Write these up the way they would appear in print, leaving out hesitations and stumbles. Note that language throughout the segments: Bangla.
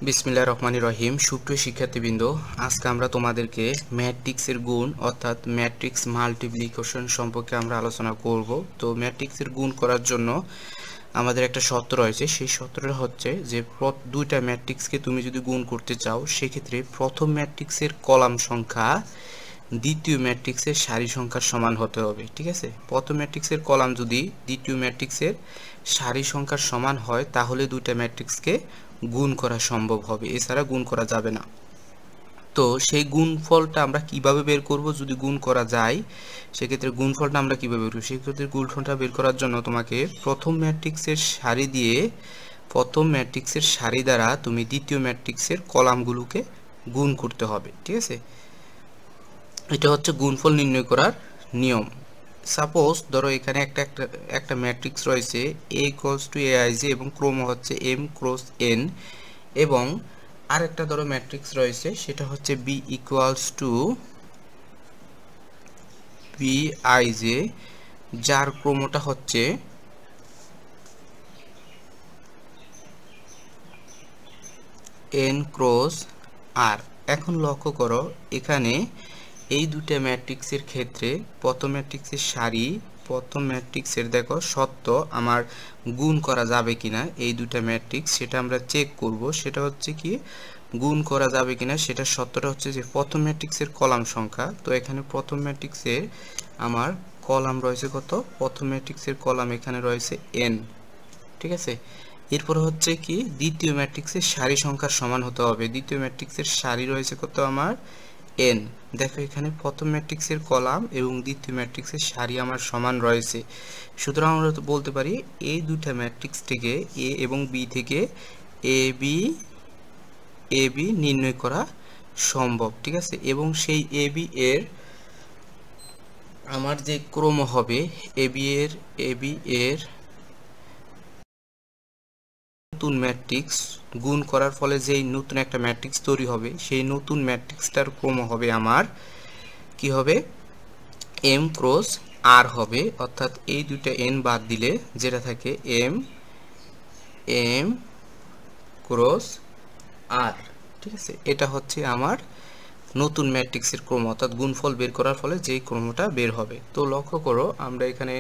বিসমিল্লাহির রহমানির রহিম। সুপ্রিয় শিক্ষার্থীবৃন্দ, আজকে আমরা তোমাদেরকে ম্যাট্রিক্সের গুণ অর্থাৎ ম্যাট্রিক্স মাল্টিপ্লিকেশন সম্পর্কে আমরা আলোচনা করব। তো ম্যাট্রিক্সের গুণ করার জন্য আমাদের একটা সূত্র রয়েছে। সেই সূত্রটা হচ্ছে যে দুইটা ম্যাট্রিক্সকে তুমি যদি গুণ করতে চাও, সেক্ষেত্রে প্রথম ম্যাট্রিক্সের কলাম সংখ্যা দ্বিতীয় ম্যাট্রিক্সের সারি সংখ্যার সমান হতে হবে। ঠিক আছে, প্রথম ম্যাট্রিক্সের কলাম যদি দ্বিতীয় ম্যাট্রিক্সের সারি সংখ্যার সমান হয়, তাহলে দুইটা ম্যাট্রিক্সকে গুণ করা সম্ভব হবে, এছাড়া গুণ করা যাবে না। তো সেই গুণফলটা আমরা কিভাবে বের করব? যদি গুণ করা যায়, সেক্ষেত্রে গুণফলটা আমরা কিভাবে বের করব? সেক্ষেত্রে গুণফলটা বের করার জন্য তোমাকে প্রথম ম্যাট্রিক্সের সারি দ্বারা তুমি দ্বিতীয় ম্যাট্রিক্সের কলামগুলোকে গুণ করতে হবে। ঠিক আছে, এটা হচ্ছে গুণফল নির্ণয় করার নিয়ম। সাপোজ ধরো এখানে একটা ম্যাট্রিক্স রয়েছে a ইকুয়ালস টু aij এবং ক্রম হচ্ছে m ক্রস n, এবং আরেকটা ধরো ম্যাট্রিক্স রয়েছে, সেটা হচ্ছে b ইকুয়ালস টু bij, যার ক্রমটা হচ্ছে n ক্রস r। এখন লক্ষ্য করো, এখানে এই দুটো ম্যাট্রিক্সের ক্ষেত্রে প্রথম ম্যাট্রিক্সের দেখো সত্য আমার গুণ করা যাবে কিনা, এই দুটো ম্যাট্রিক্স সেটা আমরা চেক করব। সেটা হচ্ছে কি, গুণ করা যাবে কিনা সেটা সত্যটা হচ্ছে যে প্রথম ম্যাট্রিক্সের কলাম সংখ্যা। তো এখানে প্রথম ম্যাট্রিক্সের আমার কলাম রয়েছে কত? প্রথম ম্যাট্রিক্সের কলাম এখানে রয়েছে n। ঠিক আছে, এরপর হচ্ছে কি, দ্বিতীয় ম্যাট্রিক্সের সারি সংখ্যার সমান হতে হবে। দ্বিতীয় ম্যাট্রিক্সের সারি রয়েছে কত? আমার n। দেখো এখানে প্রথম ম্যাট্রিক্সের কলাম এবং দ্বিতীয় ম্যাট্রিক্সের সারি আমার সমান রয়েছে। সুতরাং আমরা বলতে পারি এই দুইটা ম্যাট্রিক্স থেকে a এবং b থেকে ab নির্ণয় করা সম্ভব। ঠিক আছে, এবং সেই ab এর আমার যে ক্রম হবে, ab এর নতুন ম্যাট্রিক্স গুণ করার ফলে যেই নতুন একটা ম্যাট্রিক্স তৈরি হবে, সেই নতুন ম্যাট্রিক্সটার ক্রম হবে আমার কি হবে? m ক্রস r হবে। অর্থাৎ এই দুইটা n বাদ দিলে যেটা থাকে m ক্রস r। ঠিক আছে, এটা হচ্ছে আমার নতুন ম্যাট্রিক্সের ক্রম, অর্থাৎ গুণফল বের করার ফলে যেই ক্রমটা বের হবে। তো লক্ষ্য করো, আমরা এখানে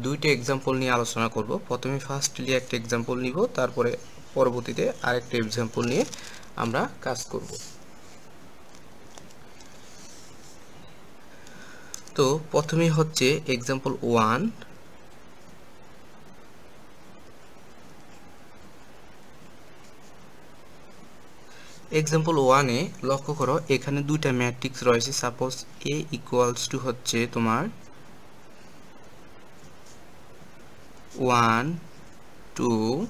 দুইটা এক্সাম্পল নিয়ে আলোচনা করব। প্রথমে ফার্স্টলি একটা এক্সাম্পল নিব, তারপরে পরবর্তীতে আরেকটা এক্সাম্পল নিয়ে আমরা কাজ করব। তো প্রথমে হচ্ছে এক্সাম্পল 1। এক্সাম্পল 1-এ লক্ষ্য করো, এখানে দুইটা ম্যাট্রিক্স রয়েছে। সাপোজ a ইকুয়ালস টু হচ্ছে তোমার 1 2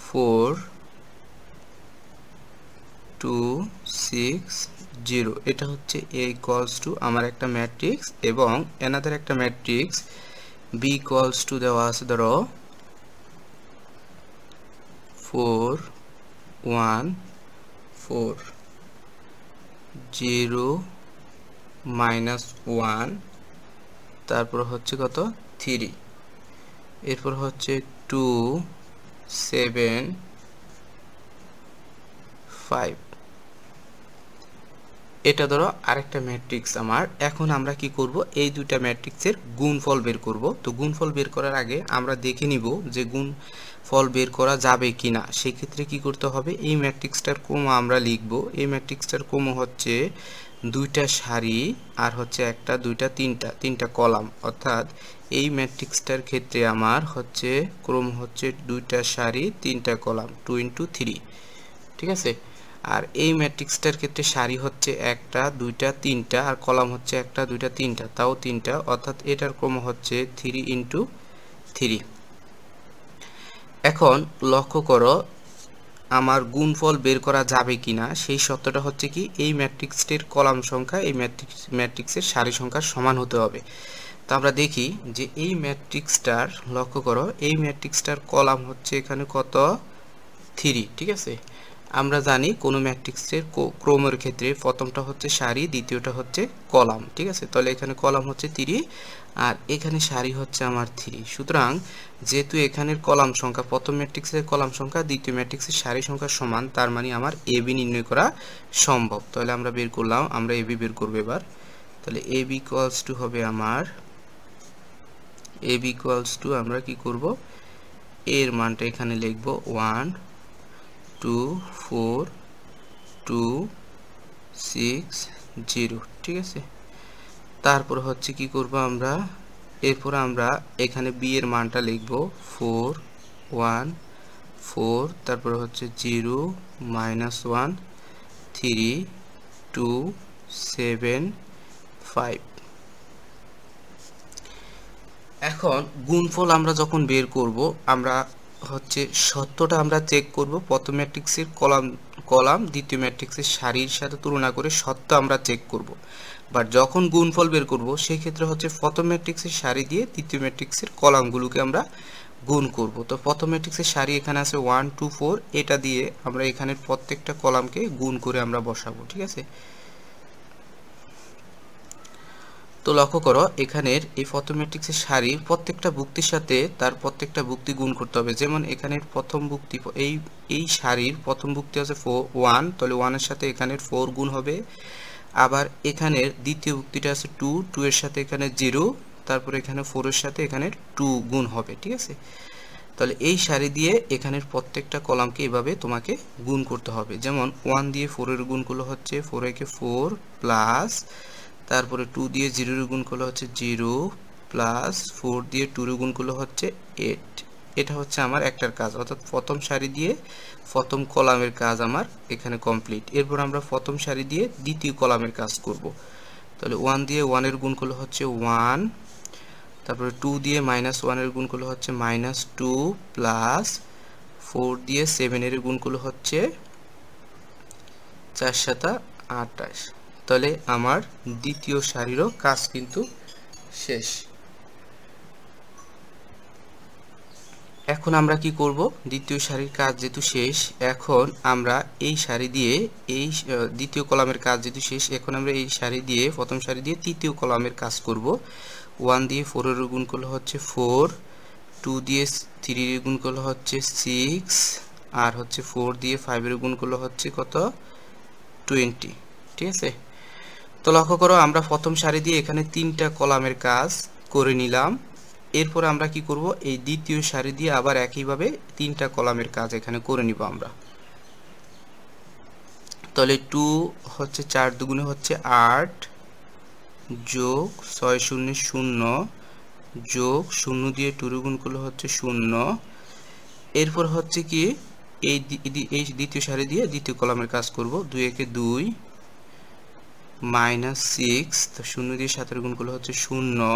4 2 6 0। এটা হচ্ছে a ইকুয়ালস টু আমার একটা ম্যাট্রিক্স, এবং অ্যানাদার একটা ম্যাট্রিক্স b ইকুয়ালস টু দেওয়া আছে ধরো 4 1 4 0 -1, তারপর হচ্ছে কত? 3, এরপর হচ্ছে 2 7 5। এটা ধরো আরেকটা ম্যাট্রিক্স আমার। এখন আমরা কি করব? এই দুইটা ম্যাট্রিক্সের গুণফল বের করব। তো গুণফল বের করার আগে আমরা দেখে নিব যে গুণফল বের করা যাবে কিনা। সেই ক্ষেত্রে কি করতে হবে? এই ম্যাট্রিক্সটার ক্রম আমরা লিখব। এই ম্যাট্রিক্সটার ক্রম হচ্ছে দুইটা সারি আর হচ্ছে একটা দুইটা তিনটা কলাম। অর্থাৎ এই ম্যাট্রিক্সটার ক্ষেত্রে আমার হচ্ছে ক্রম হচ্ছে দুইটা সারি তিনটা কলাম, 2 × 3। ঠিক আছে, আর এই ম্যাট্রিক্সটার ক্ষেত্রে সারি হচ্ছে একটা দুইটা তিনটা, আর কলাম হচ্ছে একটা দুইটা তিনটা, তাও তিনটা। অর্থাৎ এটার ক্রম হচ্ছে 3 × 3। এখন লক্ষ্য করো, আমার গুণফল বের করা যাবে কিনা সেই সত্যটা হচ্ছে কি, এই ম্যাট্রিক্সটির কলাম সংখ্যা এই ম্যাট্রিক্সের সারি সংখ্যার সমান হতে হবে। তো আমরা দেখি যে এই ম্যাট্রিক্সটার, লক্ষ্য করো, এই ম্যাট্রিক্সটার কলাম হচ্ছে এখানে কত? 3। ঠিক আছে, আমরা জানি কোনো ম্যাট্রিক্সের ক্রমের ক্ষেত্রে প্রথমটা হচ্ছে সারি, দ্বিতীয়টা হচ্ছে কলাম। ঠিক আছে, তাহলে এখানে কলাম হচ্ছে 3 আর এখানে সারি হচ্ছে আমার 3। সুতরাং যেহেতু এখানের কলাম সংখ্যা প্রথম ম্যাট্রিক্সের কলাম সংখ্যা দ্বিতীয় ম্যাট্রিক্সের সারি সংখ্যা সমান, তার মানে আমার এবি নির্ণয় করা সম্ভব। তাহলে আমরা বের করলাম, আমরা এবি বের করব এবার। তাহলে এবি ইকুয়ালস টু হবে আমার, এবি ইকুয়ালস টু আমরা কি করব, এর মানটা এখানে লিখব 1 2 4 2 6 0। ঠিক আছে, তারপর হচ্ছে কি করব আমরা, এরপর আমরা এখানে বি এর মানটা লিখব 4 1 4, তারপর হচ্ছে 0 -1 3 2 7 5। এখন গুণফল আমরা যখন বের করব, আমরা হচ্ছে সত্যটা আমরা চেক করব প্রথম ম্যাট্রিক্সের কলাম দ্বিতীয় ম্যাট্রিক্সের সারির সাথে তুলনা করে সত্য আমরা চেক করব। বাট যখন গুণফল বের করব সেই ক্ষেত্রে হচ্ছে প্রথম ম্যাট্রিক্সের সারি দিয়ে দ্বিতীয় ম্যাট্রিক্সের কলামগুলোকে আমরা গুণ করব। তো প্রথম ম্যাট্রিক্সের সারি এখানে আছে 1 2 4, এটা দিয়ে আমরা এখানের প্রত্যেকটা কলামকে গুণ করে আমরা বসাবো। ঠিক আছে, তো লক্ষ্য করো এখানের এই প্রথম ম্যাট্রিক্সের সারির প্রত্যেকটা ভুক্তির সাথে তার প্রত্যেকটা ভুক্তি গুণ করতে হবে। যেমন এখানের প্রথম ভুক্তি, এই সারির প্রথম ভুক্তি আছে 1, তাহলে 1 এর সাথে এখানের 4 গুণ হবে। আবার এখানের দ্বিতীয় ভুক্তিটা আছে 2, 2 এর সাথে এখানে 0, তারপর এখানে 4 এর সাথে এখানের 2 গুণ হবে। ঠিক আছে, তাহলে এই সারি দিয়ে এখানের প্রত্যেকটা কলামকে এভাবে তোমাকে গুণ করতে হবে। যেমন 1 দিয়ে 4 এর গুণ করলে হচ্ছে 4 একে 4 প্লাস, তারপরে 2 দিয়ে 0 এর গুণ করলে হচ্ছে 0 প্লাস 4 দিয়ে 2 এর গুণ করলে হচ্ছে 8। এটা হচ্ছে আমার একটার কাজ, অর্থাৎ প্রথম সারি দিয়ে প্রথম কলামের কাজ আমার এখানে কমপ্লিট। এরপর আমরা প্রথম সারি দিয়ে দ্বিতীয় কলামের কাজ করব। তাহলে 1 দিয়ে 1 এর গুণ করলে হচ্ছে 1, তারপরে 2 দিয়ে -1 এর গুণ করলে হচ্ছে -2 প্লাস 4 দিয়ে 7 এর গুণ করলে হচ্ছে 4 7 28। তাহলে আমার দ্বিতীয় সারিরও কাজ কিন্তু শেষ। এখন আমরা কি করব, দ্বিতীয় সারির কাজ যেহেতু শেষ, এখন আমরা এই সারি দিয়ে এই দ্বিতীয় কলামের কাজ যেহেতু শেষ, এখন আমরা এই সারি দিয়ে প্রথম সারি দিয়ে তৃতীয় কলামের কাজ করব। 1 দিয়ে 4 এর গুণ করলে হচ্ছে 4, 2 দিয়ে 3 এর গুণ করলে হচ্ছে 6, আর হচ্ছে 4 দিয়ে 5 এর গুণ করলে হচ্ছে কত, 20। ঠিক আছে, তো লক্ষ্য করো আমরা প্রথম সারি দিয়ে এখানে 3টা কলামের কাজ করে নিলাম। এরপর আমরা কি করব, এই দ্বিতীয় সারি দিয়ে আবার একইভাবে 3টা কলামের কাজ এখানে করে নিব আমরা। তাহলে 2 হচ্ছে 4 দুগুণে হচ্ছে 8 যোগ 6 শূন্য 0 যোগ 0 দিয়ে 2 গুণ করলে হচ্ছে 0। এরপর হচ্ছে কি এই দ্বিতীয় সারি দিয়ে দ্বিতীয় কলামের কাজ করব। 2 একে 2 -6, তো 0 দিয়ে 7 এর গুণ করলে হচ্ছে 0,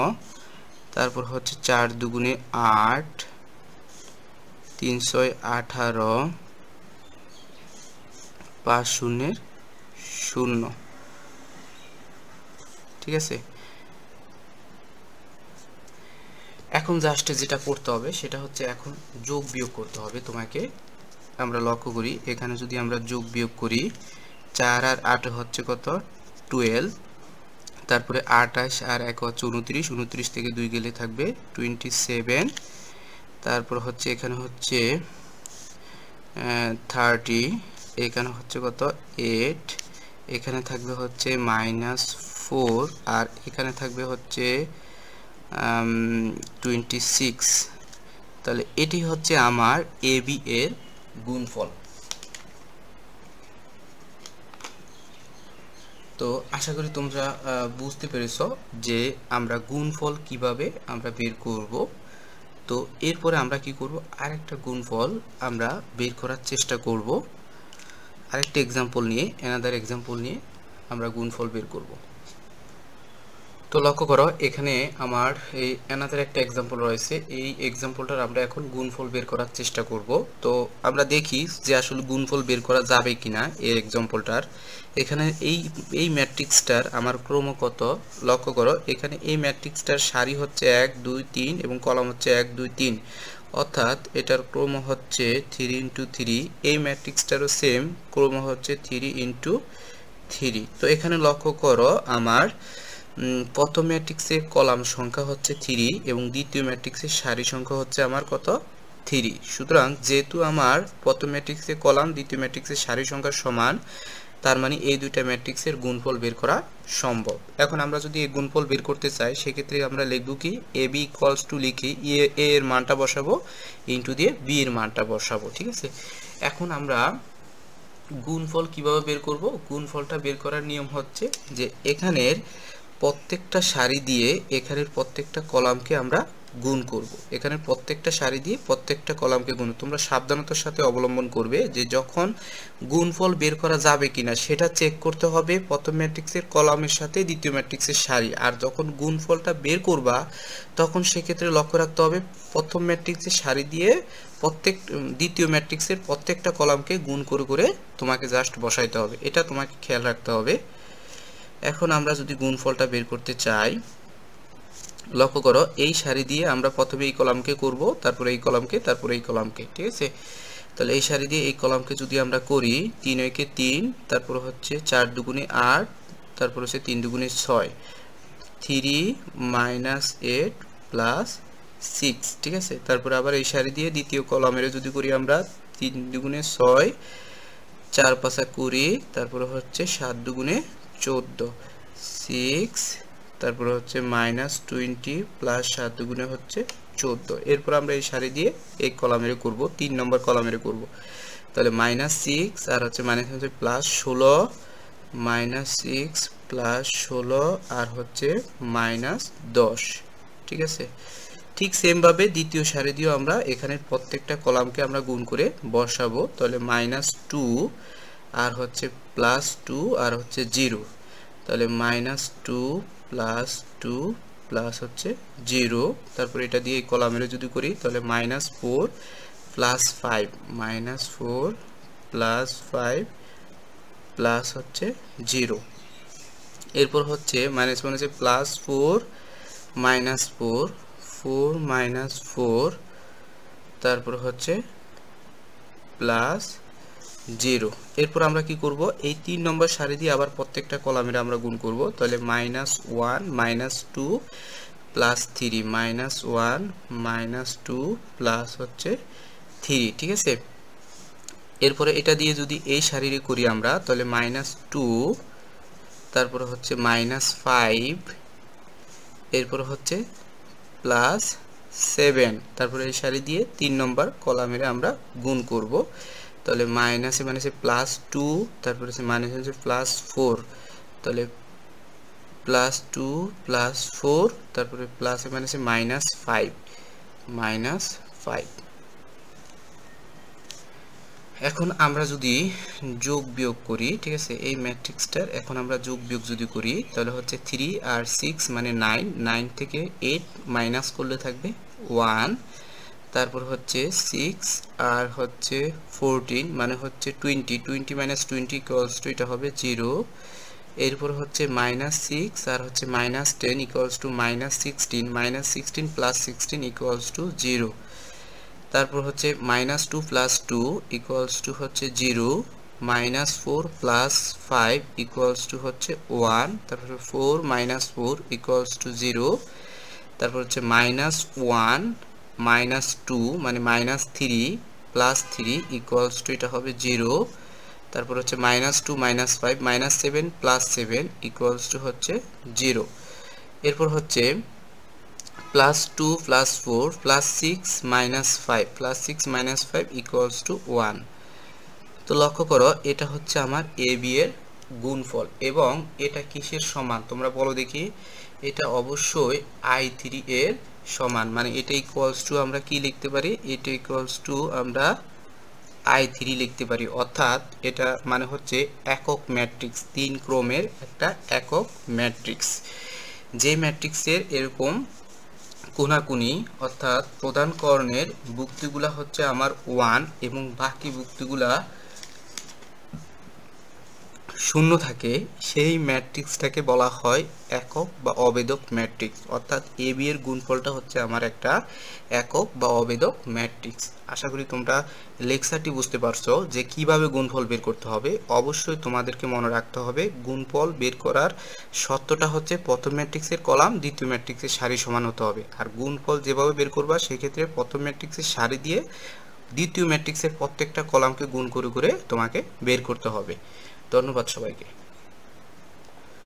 তারপর হচ্ছে 4 দুগুণে 8 3 6 18 5 0 0। ঠিক আছে, এখন জাস্ট যেটা করতে হবে সেটা হচ্ছে এখন যোগ বিয়োগ করতে হবে তোমাকে। আমরা লক্ষ্য করি এখানে যদি আমরা যোগ বিয়োগ করি, 4 আর 8 হচ্ছে কত, 12, তারপরে 28 আর 1 হচ্ছে 29, 29 থেকে 2 গেলে থাকবে 27, তারপর হচ্ছে এখানে হচ্ছে 30, এখানে হচ্ছে কত 8, এখানে থাকবে হচ্ছে -4, আর এখানে থাকবে হচ্ছে 26। তাহলে এটি হচ্ছে আমার এবি এর গুণফল। তো আশা করি তোমরা বুঝতে পেরেছো যে আমরা গুণফল কিভাবে আমরা বের করব। তো এরপরে আমরা কি করব, আরেকটা গুণফল আমরা বের করার চেষ্টা করব, আরেকটা এক্সাম্পল নিয়ে, অ্যানাদার এক্সাম্পল নিয়ে আমরা গুণফল বের করব। তো লক্ষ্য করো এখানে আমার এই অ্যানাদার একটা এক্সাম্পল রয়েছে, এই এক্সাম্পলটার আমরা এখন গুণফল বের করার চেষ্টা করব। তো আমরা দেখি যে আসলে গুণফল বের করা যাবে কিনা এই এক্সাম্পলটার। এখানে এই ম্যাট্রিক্সটার আমার ক্রম কত, লক্ষ্য করো এখানে এই ম্যাট্রিক্সটার সারি হচ্ছে 1 2 3 এবং কলাম হচ্ছে 1 2 3, অর্থাৎ এটার ক্রম হচ্ছে 3 ইন্টু 3, এই ম্যাট্রিক্সটারও সেম ক্রম হচ্ছে 3 ইন্টু 3। তো এখানে লক্ষ্য করো আমার প্রথম ম্যাট্রিক্সের কলাম সংখ্যা হচ্ছে 3 এবং দ্বিতীয় ম্যাট্রিক্সের সারি সংখ্যা হচ্ছে আমার কত 3। সুতরাং যেহেতু আমার প্রথম ম্যাট্রিক্সের কলাম দ্বিতীয় ম্যাট্রিক্সের সারি সংখ্যা সমান, তার মানে এই দুইটা ম্যাট্রিক্সের গুণফল বের করা সম্ভব। এখন আমরা যদি এই গুণফল বের করতে চাই সেক্ষেত্রে আমরা লিখব কি এ বি ইকুয়ালস টু লিখি এ এর মানটা বসাবো ইনটু দিয়ে বি এর মানটা বসাবো, ঠিক আছে। এখন আমরা গুণফল কিভাবে বের করব? গুণফলটা বের করার নিয়ম হচ্ছে যে এখানের প্রত্যেকটা সারি দিয়ে এখানের প্রত্যেকটা কলামকে আমরা গুণ করব। এখানে প্রত্যেকটা সারি দিয়ে প্রত্যেকটা কলামকে গুণ, তোমরা সাবধানতার সাথে অবলম্বন করবে যে যখন গুণফল বের করা যাবে কিনা সেটা চেক করতে হবে প্রথম ম্যাট্রিক্সের কলামের সাথে দ্বিতীয় ম্যাট্রিক্সের সারি। আর যখন গুণফলটা বের করবা তখন সেক্ষেত্রে লক্ষ্য রাখতে হবে প্রথম ম্যাট্রিক্সের সারি দিয়ে দ্বিতীয় ম্যাট্রিক্সের প্রত্যেকটা কলামকে গুণ করে করে তোমাকে জাস্ট বসাইতে হবে, এটা তোমাকে খেয়াল রাখতে হবে। এখন আমরা যদি গুণফলটা বের করতে চাই, লক্ষ্য করো এই সারি দিয়ে আমরা প্রথমে এই কলামকে করব, তারপরে এই কলামকে, তারপরে এই কলামকে, ঠিক আছে। তাহলে এই সারি দিয়ে এই কলামকে যদি আমরা করি 3 একে 3, তারপর হচ্ছে 4 দুগুণে 8, তারপর হচ্ছে 3 দুগুণে 6, 3 মাইনাস 8 প্লাস 6, ঠিক আছে। তারপরে আবার এই সারি দিয়ে দ্বিতীয় কলামের যদি করি আমরা 3 দুগুণে 6, 4 পাঁচা 20, তারপরে হচ্ছে 7 দুগুণে 14, 6, তারপরে হচ্ছে মাইনাস 20 প্লাস 7 দুগুণে হচ্ছে 14। এরপর আমরা এই সারি দিয়ে এই কলামের করব, 3 নম্বর কলামের করব। তাহলে মাইনাস 6 আর হচ্ছে মাইনাস হচ্ছে প্লাস 16, মাইনাস 6 প্লাস 16 আর হচ্ছে মাইনাস 10, ঠিক আছে। ঠিক সেম ভাবে দ্বিতীয় সারি দিয়েও আমরা এখানে প্রত্যেকটা কলামকে আমরা গুণ করে বসাবো। তাহলে মাইনাস 2 আর হচ্ছে প্লাস 2 আর হচ্ছে 0, তাহলে মাইনাস 2 প্লাস 2 প্লাস হচ্ছে 0। তারপর এটা দিয়ে এই কলামের যদি করি তাহলে minus 4 plus 5, minus 4 plus 5 plus হচ্ছে 0। এরপর হচ্ছে মাইনাস মানে হচ্ছে প্লাস 4 মাইনাস 4, 4 মাইনাস 4, তারপর হচ্ছে প্লাস 0। এরপর আমরা কি করব, এই 3 নম্বর সারি দিয়ে আবার প্রত্যেকটা কলামের আমরা গুণ করব। তাহলে minus 1 minus 2 plus 3, minus 1 minus 2 plus হচ্ছে 3, ঠিক আছে। এরপরে এটা দিয়ে যদি এই সারিরে করি আমরা তাহলে মাইনাস 2, তারপরে হচ্ছে মাইনাস 5, এরপর হচ্ছে প্লাস 7, তারপরে এই সারি দিয়ে 3 নম্বর কলামের আমরা গুণ করব। তাহলে মাইনাসে মাইনাসে প্লাস 2, তারপরে হচ্ছে মাইনাস হচ্ছে প্লাস 4, তাহলে প্লাস 2 প্লাস 4, তারপরে প্লাসে মাইনাসে মাইনাস 5, মাইনাস 5। এখন আমরা যদি যোগ বিয়োগ করি, ঠিক আছে, এই ম্যাট্রিক্সটার এখন আমরা যোগ বিয়োগ যদি করি তাহলে হচ্ছে 3 আর 6 মানে 9, 9 থেকে 8 মাইনাস করলে থাকবে 1, তারপর হচ্ছে 6 আর হচ্ছে 14 মানে হচ্ছে 20, 20 মাইনাস 20 ইকুয়ালস টু এটা হবে 0। এরপর হচ্ছে মাইনাস 6 আর হচ্ছে minus 10 equals to minus 16, minus 16 plus 16 equals to 0। তারপর হচ্ছে মাইনাস 2 প্লাস 2 ইকুয়ালস টু হচ্ছে 0, মাইনাস 4 প্লাস 5 ইকুয়ালস টু হচ্ছে 1, তারপর 4 মাইনাস 4 ইকুয়ালস টু 0, তারপর হচ্ছে মাইনাস 1 মাইনাস 2 মানে মাইনাস 3 প্লাস 3 ইকুয়ালস টু এটা হবে 0, তারপর হচ্ছে minus 2 minus 5 minus 7 plus 7 equals to হচ্ছে 0। এরপর হচ্ছে plus 2 plus 4 plus 6 minus 5 plus 6 minus 5 equals to 1। তো লক্ষ্য করো এটা হচ্ছে আমার এ বি এর গুণফল এবং এটা কিসের সমান তোমরা বলো দেখি। এটা অবশ্যই i3 এর সমান, মানে এটা ইকুয়ালস টু আমরা কি লিখতে পারি, এটা ইকুয়ালস টু আমরা i3 লিখতে পারি। অর্থাৎ এটা মানে হচ্ছে একক ম্যাট্রিক্স, 3 ক্রমের একটা একক ম্যাট্রিক্স। যে ম্যাট্রিক্সের এরকম কোনাকুনি অর্থাৎ প্রধান কর্ণের যুক্তিগুলা হচ্ছে আমার 1 এবং বাকি যুক্তিগুলা শূন্য থাকে সেই ম্যাট্রিক্সটাকে বলা হয় একক বা অবেদক ম্যাট্রিক্স। অর্থাৎ এ বি এর গুণফলটা হচ্ছে আমার একটা একক বা অবেদক ম্যাট্রিক্স। আশা করি তোমরা লেকচারটি বুঝতে পারছো যে কিভাবে গুণফল বের করতে হবে। অবশ্যই তোমাদেরকে মনে রাখতে হবে গুণফল বের করার সত্যটা হচ্ছে প্রথম ম্যাট্রিক্সের কলাম দ্বিতীয় ম্যাট্রিক্সের সারি সমান হতে হবে। আর গুণফল যেভাবে বের করবা সেক্ষেত্রে প্রথম ম্যাট্রিক্সের সারি দিয়ে দ্বিতীয় ম্যাট্রিক্সের প্রত্যেকটা কলামকে গুণ করে করে তোমাকে বের করতে হবে। ধন্যবাদ সবাইকে।